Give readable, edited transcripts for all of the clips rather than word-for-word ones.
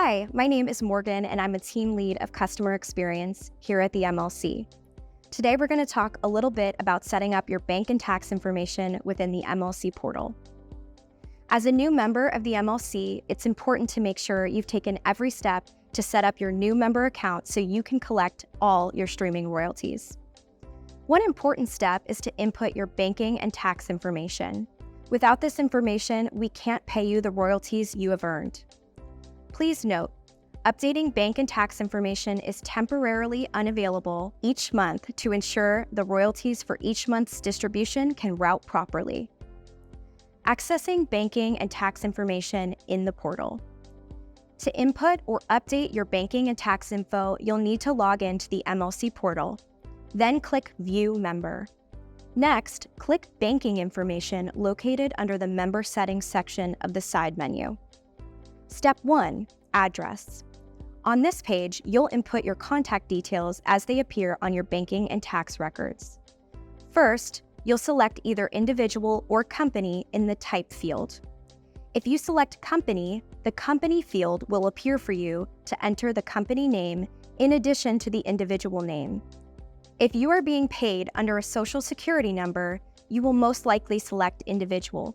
Hi, my name is Morgan and I'm a team lead of customer experience here at the MLC. Today we're going to talk a little bit about setting up your bank and tax information within the MLC Portal. As a new member of the MLC, it's important to make sure you've taken every step to set up your new member account so you can collect all your streaming royalties. One important step is to input your banking and tax information. Without this information, we can't pay you the royalties you have earned. Please note, updating bank and tax information is temporarily unavailable each month to ensure the royalties for each month's distribution can route properly. Accessing banking and tax information in the portal. To input or update your banking and tax info, you'll need to log into the MLC Portal. Then click View Member. Next, click Banking Information located under the Member Settings section of the side menu. Step 1. Address. On this page, you'll input your contact details as they appear on your banking and tax records. First, you'll select either individual or company in the Type field. If you select Company, the Company field will appear for you to enter the company name in addition to the individual name. If you are being paid under a Social Security number, you will most likely select Individual.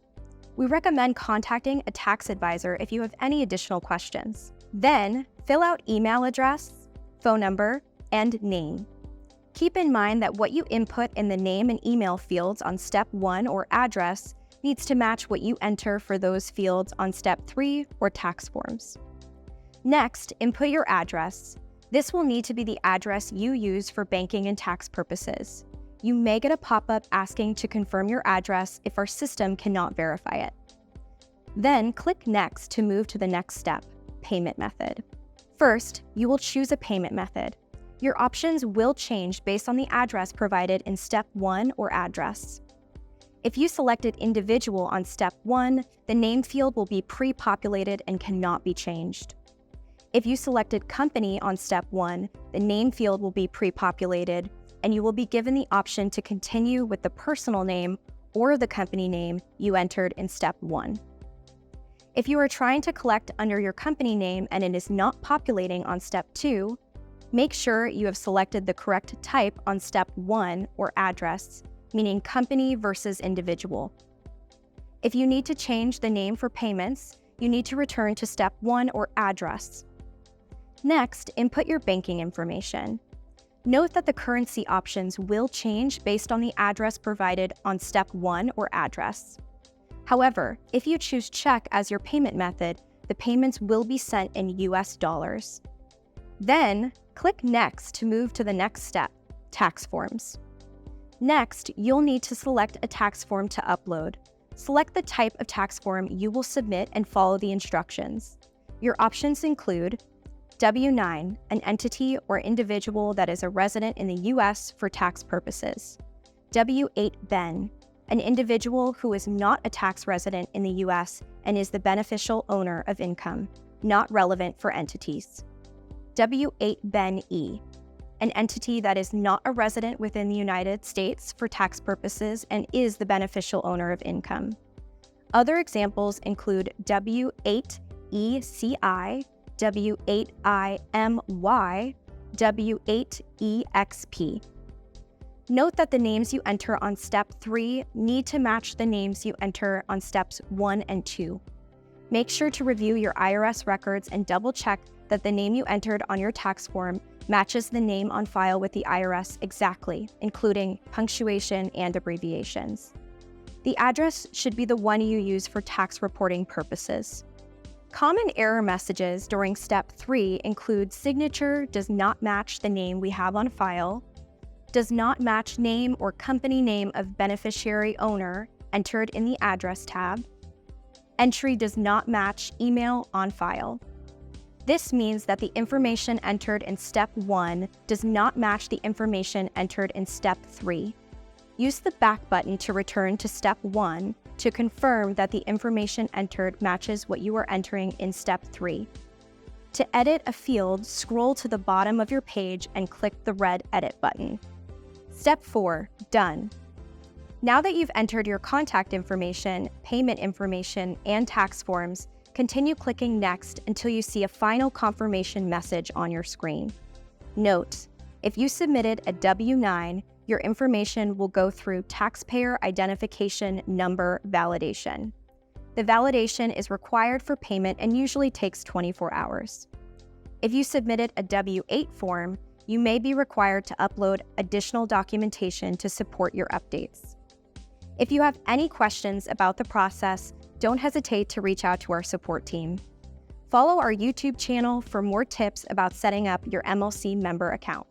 We recommend contacting a tax advisor if you have any additional questions. Then, fill out email address, phone number, and name. Keep in mind that what you input in the name and email fields on Step 1 or Address needs to match what you enter for those fields on Step 3 or Tax Forms. Next, input your address. This will need to be the address you use for banking and tax purposes. You may get a pop-up asking to confirm your address if our system cannot verify it. Then click Next to move to the next step, Payment Method. First, you will choose a payment method. Your options will change based on the address provided in Step 1 or Address. If you selected Individual on Step 1, the name field will be pre-populated and cannot be changed. If you selected Company on Step 1, the name field will be pre-populated, and you will be given the option to continue with the personal name or the company name you entered in Step 1. If you are trying to collect under your company name and it is not populating on Step 2, make sure you have selected the correct type on Step 1 or Address, meaning Company versus Individual. If you need to change the name for payments, you need to return to Step 1 or Address. Next, input your banking information. Note that the currency options will change based on the address provided on Step 1 or Address. However, if you choose check as your payment method, the payments will be sent in US dollars. Then, click Next to move to the next step, Tax Forms. Next, you'll need to select a tax form to upload. Select the type of tax form you will submit and follow the instructions. Your options include W-9, an entity or individual that is a resident in the U.S. for tax purposes. W-8 Ben, an individual who is not a tax resident in the U.S. and is the beneficial owner of income, not relevant for entities. W-8 Ben E, an entity that is not a resident within the United States for tax purposes and is the beneficial owner of income. Other examples include W-8 ECI, W-8IMY, W-8EXP. Note that the names you enter on Step 3 need to match the names you enter on Steps 1 and 2. Make sure to review your IRS records and double-check that the name you entered on your tax form matches the name on file with the IRS exactly, including punctuation and abbreviations. The address should be the one you use for tax reporting purposes. Common error messages during Step 3 include signature does not match the name we have on file, does not match name or company name of beneficiary owner entered in the Address tab, entry does not match email on file. This means that the information entered in Step 1 does not match the information entered in Step 3. Use the back button to return to Step 1 to confirm that the information entered matches what you are entering in Step 3. To edit a field, scroll to the bottom of your page and click the red Edit button. Step 4. Done. Now that you've entered your contact information, payment information, and tax forms, Continue clicking Next until you see a final confirmation message on your screen. Note, if you submitted a W-9, your information will go through Taxpayer Identification Number validation. The validation is required for payment and usually takes 24 hours. If you submitted a W-8 form, you may be required to upload additional documentation to support your updates. If you have any questions about the process, don't hesitate to reach out to our support team. Follow our YouTube channel for more tips about setting up your MLC member account.